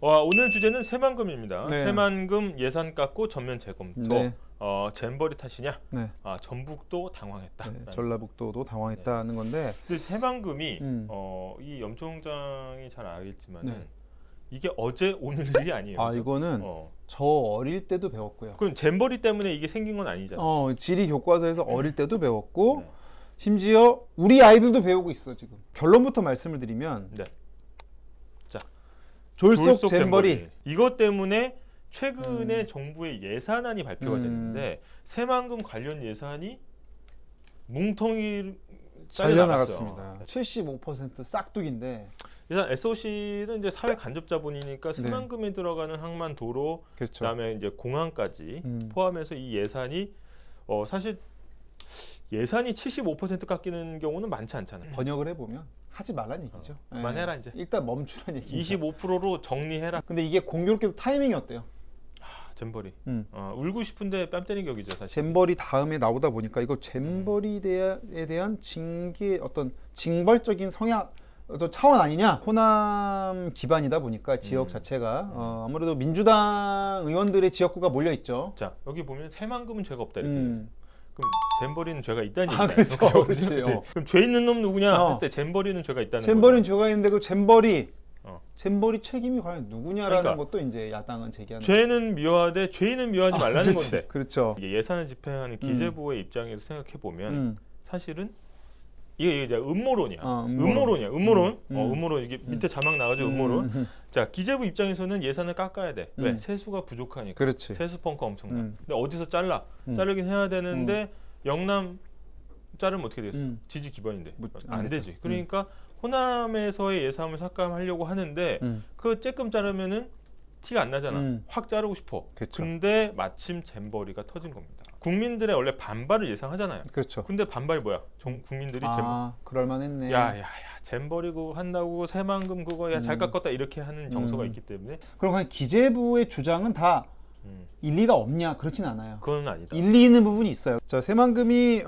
오늘 주제는 새만금입니다. 네. 새만금 예산 깎고 전면 재검토. 네. 잼버리 탓이냐? 네. 전북도 당황했다. 네, 전라북도도 당황했다는 건데 근데 새만금이 음. 이 염총장이 잘 알겠지만 네. 이게 어제 오늘 일이 아니에요. 아 그죠? 이거는 저 어릴 때도 배웠고요. 그럼 잼버리 때문에 이게 생긴 건 아니잖아요. 지리 교과서에서 어릴 때도 배웠고 네. 심지어 우리 아이들도 배우고 있어 지금. 결론부터 말씀을 드리면 네. 자, 졸속 잼버리. 이것 때문에 최근에 정부의 예산안이 발표가 됐는데 새만금 관련 예산이 뭉텅이 잘려나갔습니다. 75% 싹둑인데. 일단 SOC는 이제 사회 간접자본이니까 네. 새만금에 들어가는 항만 도로, 그렇죠. 그다음에 이제 공항까지 포함해서 이 예산이 사실 예산이 75% 깎이는 경우는 많지 않잖아요. 번역을 해보면 하지 말란 얘기죠. 그만해라 이제. 일단 멈추란 얘기죠. 25%로 정리해라. 근데 이게 공교롭게도 타이밍이 어때요? 잼버리. 음. 울고 싶은데 뺨 때린 격이죠 사실. 잼버리 다음에 나오다 보니까 이거 잼버리에 대한 징계 어떤 징벌적인 성향 어떤 차원 아니냐. 호남 기반이다 보니까 지역 자체가 아무래도 민주당 의원들의 지역구가 몰려 있죠. 자 여기 보면 새만금은 죄가 없다 이렇게. 그럼 잼버리는 죄가 있다는 얘기예요. 그렇죠. 그렇지. 그럼 죄 있는 놈 누구냐 했을 때 잼버리는 죄가 있다는 거예요. 잼버리는 죄가 있는데 그 잼버리 책임이 과연 누구냐라는 그러니까, 것도 이제 야당은 제기하는. 죄는 미워하되 죄인은 미워하지 말라는 그렇지. 건데. 그렇죠. 이게 예산을 집행하는 기재부의 입장에서 생각해 보면 사실은 이게 이제 음모론이야. 음모론. 음모론 이게 밑에 자막 나가죠. 음모론. 자 기재부 입장에서는 예산을 깎아야 돼. 왜? 세수가 부족하니까. 그렇지. 세수 펑크 엄청나. 근데 어디서 자르긴 해야 되는데 영남 자르면 어떻게 되겠어? 지지 기반인데 안 되지. 그러니까 호남에서의 예산을 삭감하려고 하는데 그 쬐끔 자르면은 티가 안 나잖아. 확 자르고 싶어. 그쵸. 근데 마침 잼버리가 터진 겁니다. 국민들의 원래 반발을 예상하잖아요. 그렇죠. 근데 반발이 뭐야? 국민들이 그럴만했네. 야야야 잼버리 그거 한다고 새만금 그거 야 잘 깎았다 이렇게 하는 정서가 있기 때문에. 그럼 그냥 기재부의 주장은 다 일리가 없냐? 그렇진 않아요. 그건 아니다. 일리 있는 부분이 있어요. 자, 새만금이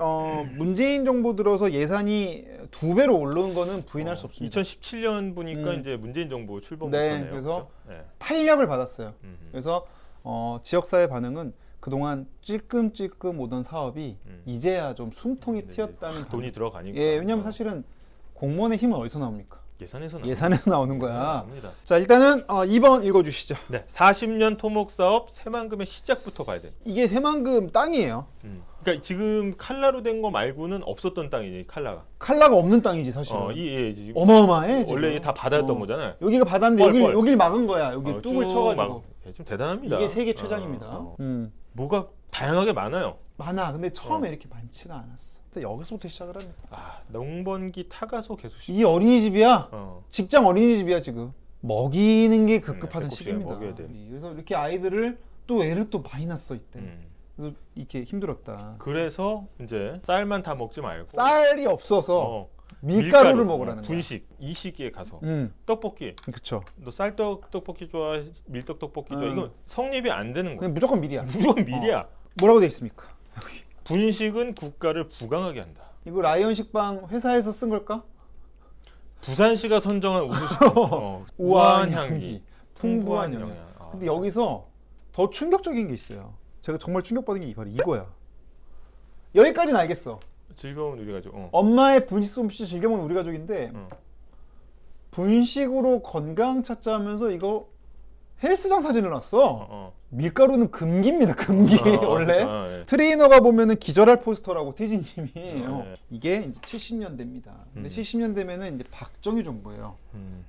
문재인 정부 들어서 예산이 2배로 오른 거는 부인할 수 없습니다. 2017년 보니까 이제 문재인 정부 출범부터네요. 네, 그래서 그렇죠? 네. 탄력을 받았어요. 그래서 지역사회 반응은 그동안 찔끔찔끔 오던 사업이 이제야 좀 숨통이 튀었다는 돈이 들어가니까. 예, 왜냐하면 사실은 공무원의 힘은 어디서 나옵니까? 예산에서 나오는 거야. 나옵니다. 자, 일단은 2번 읽어주시죠. 네, 40년 토목 사업 새만금의 시작부터 봐야 돼. 이게 새만금 땅이에요. 그러니까 지금 칼라로 된 거 말고는 없었던 땅이지 칼라가. 칼라가 없는 땅이지 사실은. 지금 어마어마해. 지금. 원래 다 바다였던 거잖아요. 여기가 바다인데 여길 막은 거야. 여기 뚝을 쳐가지고. 좀 대단합니다. 이게 세계 최장입니다. 뭐가 다양하게 많아요. 많아. 근데 처음에 이렇게 많지가 않았어. 근데 여기서부터 시작을 합니다. 농번기 타가서 계속 이게 어린이집이야. 직장 어린이집이야 지금. 먹이는 게 급급하던 시기입니다. 먹여야 돼. 그래서 이렇게 아이들을 또 애를 또 많이 낳았어 이때. 그래서 이렇게 힘들었다. 그래서 이제 쌀만 다 먹지 말고 쌀이 없어서 밀가루를 먹으라는 거야. 분식 이 시기에 가서 떡볶이. 그렇죠. 너 쌀떡 떡볶이 좋아? 밀떡 떡볶이 좋아? 이건 성립이 안 되는 거야. 그냥 무조건 밀이야. 무조건 밀이야. 뭐라고 돼 있습니까? 분식은 국가를 부강하게 한다. 이거 라이언 식빵 회사에서 쓴 걸까? 부산시가 선정한 우수식품. 우아한 향기, 풍부한 영양. 근데 여기서 더 충격적인 게 있어요. 제가 정말 충격받은 게 바로 이거야. 여기까지는 알겠어. 즐거운 우리 가족. 엄마의 분식 솜씨 즐겨 먹는 우리 가족인데 분식으로 건강 찾자 하면서 이거 헬스장 사진을 놨어. 밀가루는 금기입니다. 금기 원래. 그렇죠. 예. 트레이너가 보면은 기절할 포스터라고 티진님이 이게 이제 70년대입니다. 근데 70년대면은 이제 박정희 정부예요.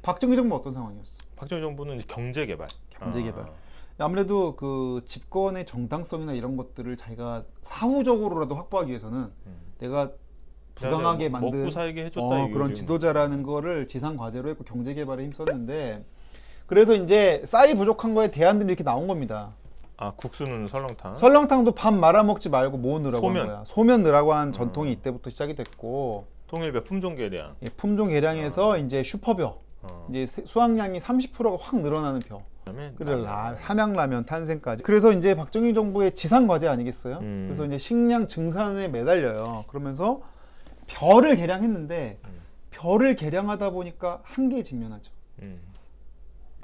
박정희 정부 어떤 상황이었어? 박정희 정부는 이제 경제개발. 아무래도 그 집권의 정당성이나 이런 것들을 자기가 사후적으로라도 확보하기 위해서는 내가 부강하게 만든 먹고 살게 해줬다 그런 지도자라는 거를 지상 과제로 했고 경제 개발에 힘썼는데 그래서 이제 쌀이 부족한 거에 대안들이 이렇게 나온 겁니다. 국수는 설렁탕. 설렁탕도 밥 말아 먹지 말고 뭐 넣으라고 소면. 한 거야. 소면 넣으라고 한 전통이 이때부터 시작이 됐고 통일배 품종 개량. 품종 개량에서 이제 슈퍼벼. 이제 수확량이 30%가 확 늘어나는 벼. 그리고 함양라면 탄생까지. 그래서 이제 박정희 정부의 지상 과제 아니겠어요? 그래서 이제 식량 증산에 매달려요. 그러면서 벼를 개량했는데 벼를 개량하다 보니까 한계에 직면하죠.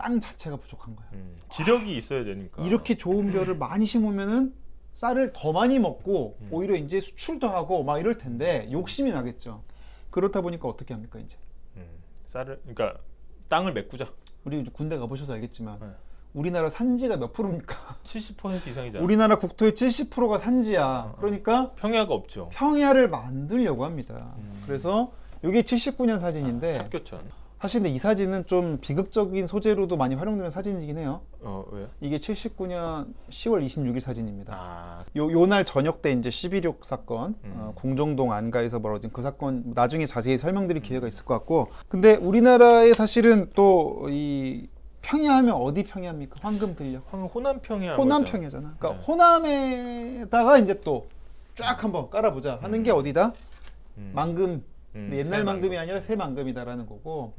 땅 자체가 부족한 거야. 지력이 있어야 되니까. 이렇게 좋은 벼를 많이 심으면은 쌀을 더 많이 먹고 오히려 이제 수출도 하고 막 이럴 텐데 욕심이 나겠죠. 그렇다 보니까 어떻게 합니까 이제? 쌀을 그러니까 땅을 메꾸자. 우리 이제 군대 가보셔서 알겠지만 네. 우리나라 산지가 몇 프로입니까? 70% 이상이잖아. 우리나라 국토의 70%가 산지야. 그러니까 평야가 없죠. 평야를 만들려고 합니다. 그래서 이게 79년 사진인데 삽교천. 사실 근데 이 사진은 좀 비극적인 소재로도 많이 활용되는 사진이긴 해요. 왜요? 이게 79년 10월 26일 사진입니다. 아, 요날 저녁 때 이제 11.6 사건, 궁정동 안가에서 벌어진 그 사건 나중에 자세히 설명드릴 기회가 있을 것 같고, 근데 우리나라에 사실은 또 이 평야하면 어디 평야입니까? 황금 들녘. 호남 평야. 호남 평야잖아. 그러니까 네. 호남에다가 이제 또 쫙 한번 깔아보자 하는 게 어디다? 망금. 근데 옛날 만금이 아니라 새 만금이다라는 거고,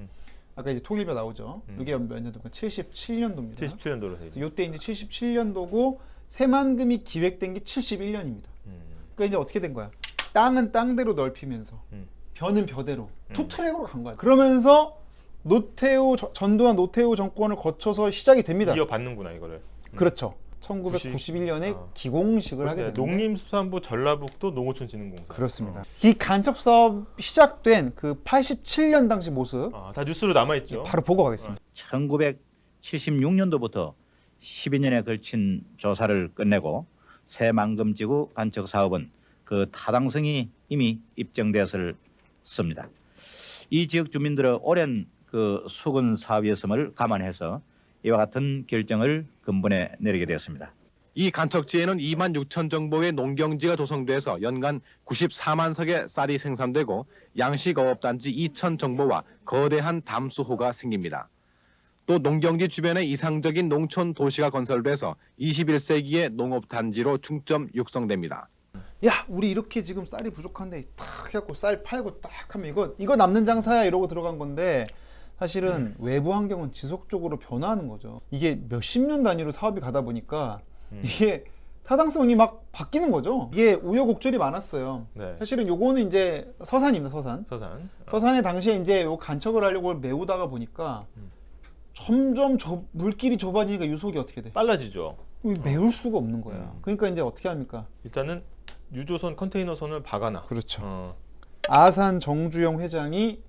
아까 이제 통일벼 나오죠. 이게 몇 년도인가? 77년도입니다. 77년도로 돼 있죠. 이때 이제 77년도고 새 만금이 기획된 게 71년입니다. 그러니까 이제 어떻게 된 거야? 땅은 땅대로 넓히면서 벼는 벼대로 투트랙으로 간 거야. 그러면서 전두환 노태우 정권을 거쳐서 시작이 됩니다. 이어받는구나 이거를. 그렇죠. 1991년에 기공식을 하게 됩니다. 농림수산부 전라북도 농어촌진흥공사. 그렇습니다. 이 간첩 사업 시작된 그 87년 당시 모습 다 뉴스로 남아 있죠. 바로 보고 가겠습니다. 1976년도부터 12년에 걸친 조사를 끝내고 새만금지구 간척 사업은 그 타당성이 이미 입증되었습니다. 이 지역 주민들의 오랜 그 수건 사업이었음을 감안해서 이와 같은 결정을 근본에 내리게 되었습니다. 이 간척지에는 2만 6천 정도의 농경지가 조성돼서 연간 94만 석의 쌀이 생산되고 양식어업단지 2천 정보와 거대한 담수호가 생깁니다. 또 농경지 주변에 이상적인 농촌 도시가 건설돼서 21세기의 농업단지로 중점 육성됩니다. 야, 우리 이렇게 지금 쌀이 부족한데 탁 해갖고 쌀 팔고 딱 하면 이거 남는 장사야 이러고 들어간 건데 사실은 외부 환경은 지속적으로 변화하는 거죠. 이게 몇십 년 단위로 사업이 가다 보니까 이게 타당성이 막 바뀌는 거죠. 이게 우여곡절이 많았어요. 네. 사실은 요거는 이제 서산입니다. 서산. 서산에 당시에 이제 요 간척을 하려고 메우다가 보니까 점점 물길이 좁아지니까 유속이 어떻게 돼? 빨라지죠. 메울 수가 없는 거야. 그러니까 이제 어떻게 합니까? 일단은 유조선 컨테이너선을 박아놔. 그렇죠. 아산 정주영 회장이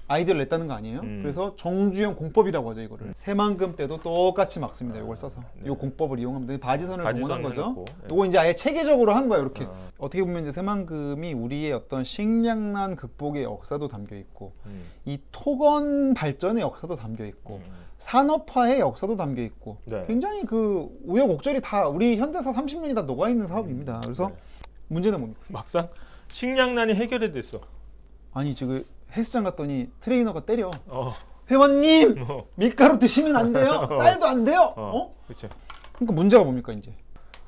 아이디어를 냈다는 거 아니에요? 그래서 정주영 공법이라고 하죠 이거를. 새만금 때도 똑같이 막습니다. 이걸 써서 이 공법을 이용하면 바지선을 공헌한 거죠. 해놓고, 이거 이제 아예 체계적으로 한 거야 이렇게. 어떻게 보면 이제 새만금이 우리의 어떤 식량난 극복의 역사도 담겨 있고 이 토건 발전의 역사도 담겨 있고 산업화의 역사도 담겨 있고 네. 굉장히 그 우여곡절이 다 우리 현대사 30년이 다 녹아 있는 사업입니다. 그래서 네. 문제는 뭡니까? 막상 식량난이 해결이 됐어. 아니 지금 헬스장 갔더니 트레이너가 때려. 어. 회원님 밀가루 드시면 안 돼요. 쌀도 안 돼요. 그렇지. 그러니까 문제가 뭡니까 이제?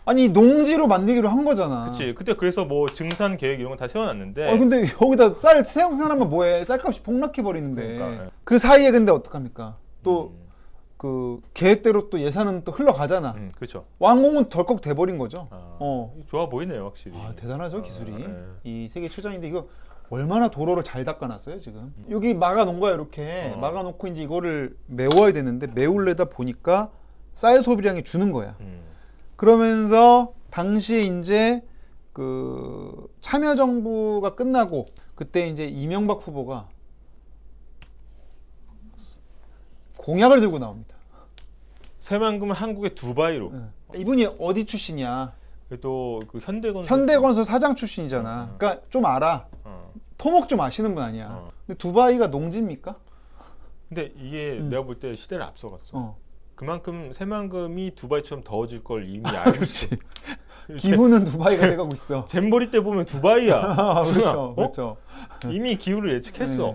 아니 농지로 만들기로 한 거잖아. 그렇지. 그때 그래서 뭐 증산 계획 이런 거 다 세워놨는데. 근데 여기다 쌀 생산하면 뭐해? 쌀값이 폭락해 버리는데. 그러니까, 그 사이에 근데 어떡합니까? 또 그 계획대로 또 예산은 또 흘러가잖아. 그렇죠. 완공은 덜컥 돼버린 거죠. 좋아 보이네요, 확실히. 대단하죠 기술이. 네. 이 세계 최장인데 이거 얼마나 도로를 잘 닦아놨어요 지금. 여기 막아놓은 거야 이렇게. 막아놓고 이제 이거를 메워야 되는데 메우려다 보니까 쌀 소비량이 주는 거야. 그러면서 당시에 이제 그 참여정부가 끝나고 그때 이제 이명박 후보가 공약을 들고 나옵니다. 새만금은 한국의 두바이로. 이분이 어디 출신이야? 또 그 현대건설 사장 출신이잖아. 그러니까 좀 알아. 토목 좀 아시는 분 아니야. 근데 두바이가 농지입니까? 근데 이게 내가 볼 때 시대를 앞서갔어. 그만큼 새만금이 두바이처럼 더워질 걸 이미 알고 있어. 기후는 두바이가 돼가고 있어. 잼버리 때 보면 두바이야. 그렇죠. 그렇죠. 이미 기후를 예측했어.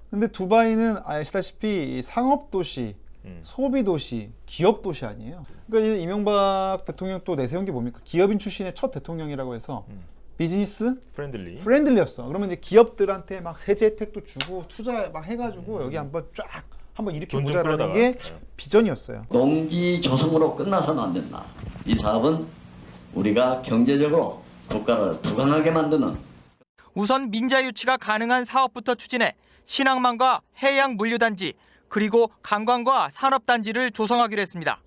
근데 두바이는 아시다시피 상업도시, 소비도시, 기업도시 아니에요. 그러니까 이제 이명박 대통령 또 내세운 게 뭡니까? 기업인 출신의 첫 대통령이라고 해서 비즈니스 프렌들리였어. 그러면 이제 기업들한테 막 세제 혜택도 주고 투자 막 해가지고 여기 한번 일으켜 보자라는 게 비전이었어요. 농지 조성으로 끝나서는 안 된다. 이 사업은 우리가 경제적으로 국가를 부강하게 만드는 우선 민자 유치가 가능한 사업부터 추진해 신항만과 해양 물류단지 그리고 관광과 산업단지를 조성하기로 했습니다.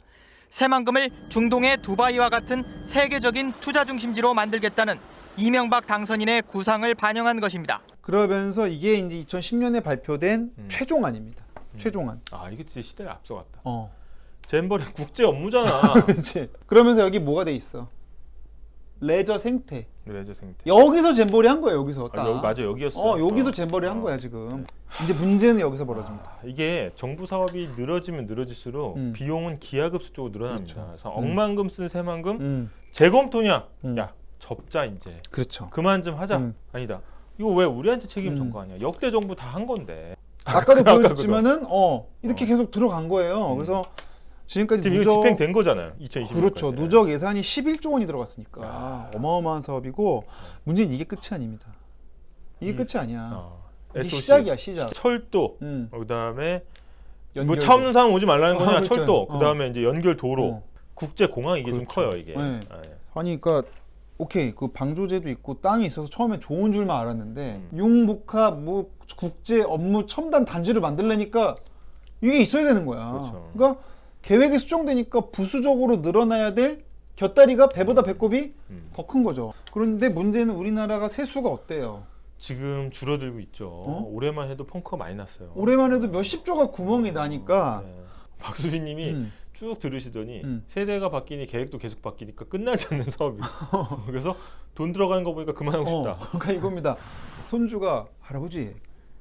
새만금을 중동의 두바이와 같은 세계적인 투자 중심지로 만들겠다는 이명박 당선인의 구상을 반영한 것입니다. 그러면서 이게 이제 2010년에 발표된 최종안입니다. 최종안. 아 이게 진짜 시대를 앞서갔다. 어. 잼버리 국제 업무잖아. 그렇지. 그러면서 여기 뭐가 돼 있어? 레저 생태. 레저 생태. 여기서 잼버리 한 거야, 여기서. 딱. 맞아 여기였어. 여기서 잼버리 한 거야, 지금. 이제 문제는 여기서 벌어집니다. 이게 정부 사업이 늘어지면 늘어질수록 비용은 기하급수적으로 늘어납니다. 그렇죠. 그래서 억만금 쓴 새만금 음. 재검토냐? 야 접자 이제. 그렇죠. 그만 좀 하자. 아니다. 이거 왜 우리한테 책임 음. 전가하냐? 역대 정부 다 한 건데. 아까도 보여줬지만은 이렇게 계속 들어간 거예요. 그래서 지금까지 지금 이거 집행된 거잖아요. 2020년. 그렇죠. 누적 예산이 11조 원이 들어갔으니까 어마어마한 사업이고 문제는 이게 끝이 아닙니다. 이게 끝이 아니야. 이게 SOC. 시작이야, 시작. 철도. 그다음에 뭐 연결도. 차 없는 사람 오지 말라는 거냐? 그렇죠. 철도. 그다음에 이제 연결 도로. 어. 국제 공항 이게 좀 그렇죠. 커요, 이게. 네. 아, 예. 아니 그러니까 오케이 그 방조제도 있고 땅이 있어서 처음에 좋은 줄만 알았는데 융복합 뭐 국제 업무 첨단 단지를 만들려니까 이게 있어야 되는 거야. 그렇죠. 그러니까 계획이 수정되니까 부수적으로 늘어나야 될 곁다리가 배보다 배꼽이 더 큰 거죠. 그런데 문제는 우리나라가 세수가 어때요? 지금 줄어들고 있죠. 어? 올해만 해도 펑크가 많이 났어요. 올해만 해도 몇십 조가 구멍이 나니까 네. 박수진님이 음. 쭉 들으시더니 음. 세대가 바뀌니 계획도 계속 바뀌니까 끝나지 않는 사업이. 그래서 돈 들어가는 거 보니까 그만하고 싶다. 그러니까 이겁니다. 손주가 할아버지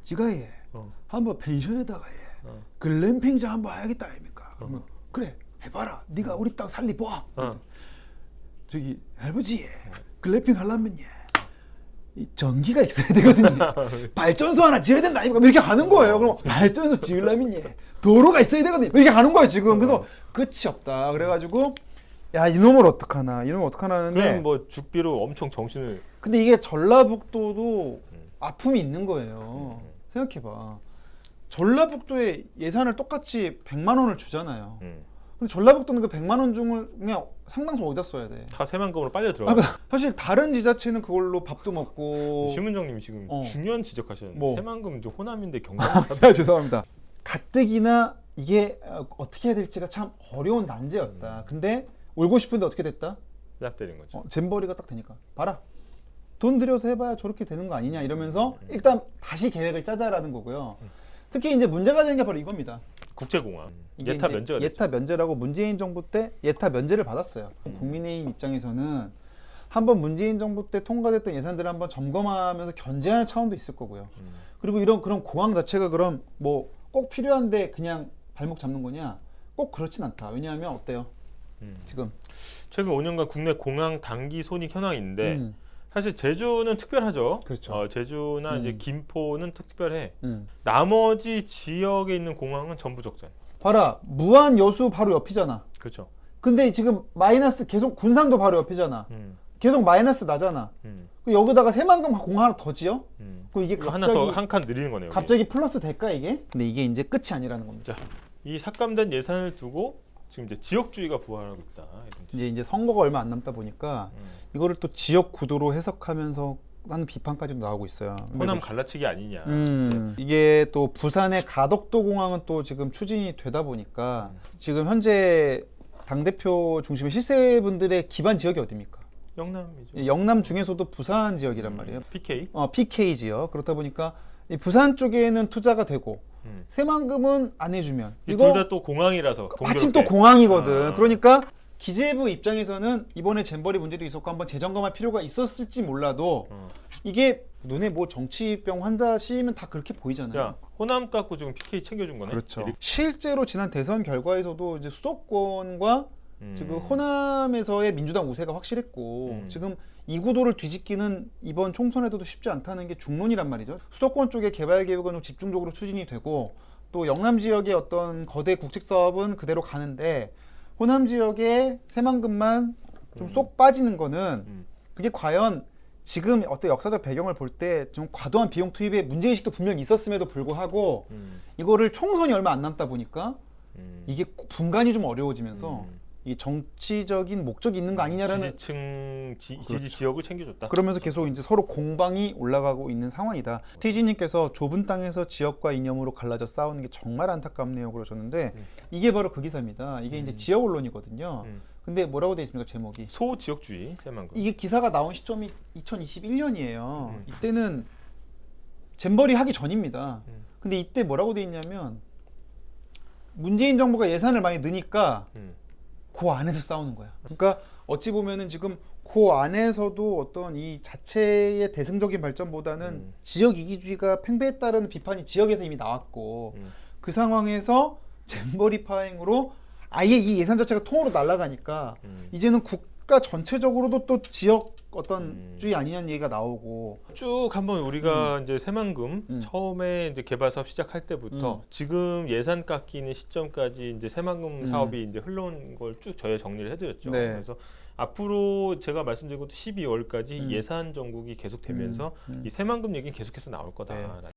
지가 어. 한번 펜션에다가 글램핑장 한번 해야겠다 아닙니까? 그러면 그래 해봐라. 네가 우리 땅 살리 봐. 저기 할아버지 글램핑 하려면 이 전기가 있어야 되거든요. 발전소 하나 지어야 된다 아닙니까? 이렇게 가는 거예요. 그럼 발전소 지으려면 도로가 있어야 되거든요. 이렇게 가는 거예요 지금. 그래서 끝이 없다. 그래가지고 야 이놈을 어떡하나 이놈을 어떡하나 하는데 그럼 뭐 죽비로 엄청 정신을. 근데 이게 전라북도도 아픔이 있는 거예요. 생각해봐. 전라북도에 예산을 똑같이 100만 원을 주잖아요. 근데 전라북도는 그 100만 원 중을 그냥 상당수 어디다 써야 돼. 다 새만금으로 빨려 들어가. 사실 다른 지자체는 그걸로 밥도 먹고. 심은정님이 지금 중요한 지적하셨는데 뭐. 새만금 이제 호남인데 경남. 죄송합니다. 가뜩이나 이게 어떻게 해야 될지가 참 어려운 난제였다. 근데 울고 싶은데 어떻게 됐다? 약 때린 거죠. 잼버리가 딱 되니까 봐라. 돈 들여서 해봐야 저렇게 되는 거 아니냐 이러면서 일단 다시 계획을 짜자라는 거고요. 특히 이제 문제가 되는 게 바로 이겁니다. 국제공항. 이게 예타 이제 면제가 예타 면제라고 문재인 정부 때 예타 면제를 받았어요. 국민의힘 입장에서는 한번 문재인 정부 때 통과됐던 예산들을 한번 점검하면서 견제하는 차원도 있을 거고요. 그리고 이런 그런 공항 자체가 그럼 뭐 꼭 필요한데 그냥 발목 잡는 거냐? 꼭 그렇진 않다. 왜냐하면 어때요? 지금 최근 5년간 국내 공항 단기 손익 현황인데 사실 제주는 특별하죠. 그렇죠. 제주나 이제 김포는 특별해. 음. 나머지 지역에 있는 공항은 전부 적자예요. 봐라 무안 여수 바로 옆이잖아. 그렇죠. 근데 지금 마이너스 계속 군산도 바로 옆이잖아. 계속 마이너스 나잖아. 여기다가 새만금 공항 하나 더 지어? 그럼 이게 하나 갑자기 더 한 칸 늘리는 거네요. 갑자기 플러스 될까 이게? 근데 이게 이제 끝이 아니라는 겁니다. 자, 이 삭감된 예산을 두고 지금 이제 지역주의가 부활하고 있다. 이제 선거가 얼마 안 남다 보니까 이거를 또 지역 구도로 해석하면서 하는 비판까지도 나오고 있어요. 호남 갈라치기 아니냐. 이게 또 부산의 가덕도 공항은 또 지금 추진이 되다 보니까 지금 현재 당대표 중심의 실세분들의 기반 지역이 어디입니까? 영남이죠. 영남 중에서도 부산 지역이란 말이에요. PK. PK 지역. 그렇다 보니까 이 부산 쪽에는 투자가 되고 새만금은 안 해주면 둘 다 또 공항이라서 마침 또 공항이거든. 그러니까 기재부 입장에서는 이번에 잼버리 문제도 있었고 한번 재점검할 필요가 있었을지 몰라도 이게 눈에 뭐 정치병 환자 씌이면 다 그렇게 보이잖아요. 야, 호남 갖고 지금 PK 챙겨준 거네. 그렇죠. 실제로 지난 대선 결과에서도 이제 수도권과 지금 호남에서의 민주당 우세가 확실했고 지금 이 구도를 뒤집기는 이번 총선에서도 쉽지 않다는 게 중론이란 말이죠. 수도권 쪽의 개발 계획은 좀 집중적으로 추진이 되고 또 영남 지역의 어떤 거대 국책 사업은 그대로 가는데 호남 지역의 새만금만 좀 쏙 빠지는 거는 그게 과연 지금 어떤 역사적 배경을 볼 때 좀 과도한 비용 투입에 문제의식도 분명히 있었음에도 불구하고 이거를 총선이 얼마 안 남다 보니까 이게 분간이 좀 어려워지면서 이 정치적인 목적이 있는 거 아니냐라는 지지층 지지 그렇죠. 지역을 챙겨줬다. 그러면서 계속 이제 서로 공방이 올라가고 있는 상황이다. TG님께서 좁은 땅에서 지역과 이념으로 갈라져 싸우는 게 정말 안타깝네요 그러셨는데 이게 바로 그 기사입니다. 이게 이제 지역 언론이거든요. 근데 뭐라고 돼 있습니까 제목이? 소지역주의 새만금. 이게 기사가 나온 시점이 2021년이에요. 이때는 잼버리 하기 전입니다. 근데 이때 뭐라고 돼 있냐면 문재인 정부가 예산을 많이 넣으니까 그 안에서 싸우는 거야. 그러니까 어찌 보면은 지금 그 안에서도 어떤 이 자체의 대승적인 발전보다는 지역 이기주의가 팽배했다는 비판이 지역에서 이미 나왔고 그 상황에서 잼버리 파행으로 아예 이 예산 자체가 통으로 날아가니까 이제는 국가 전체적으로도 또 지역 어떤 주의 아니냐는 얘기가 나오고 쭉 한번 우리가 이제 새만금 처음에 이제 개발 사업 시작할 때부터 지금 예산 깎이는 시점까지 이제 새만금 사업이 이제 흘러온 걸 쭉 저희가 정리를 해드렸죠. 네. 그래서 앞으로 제가 말씀드린 것도 12월까지 예산 정국이 계속되면서 이 새만금 얘기는 계속해서 나올 거다라는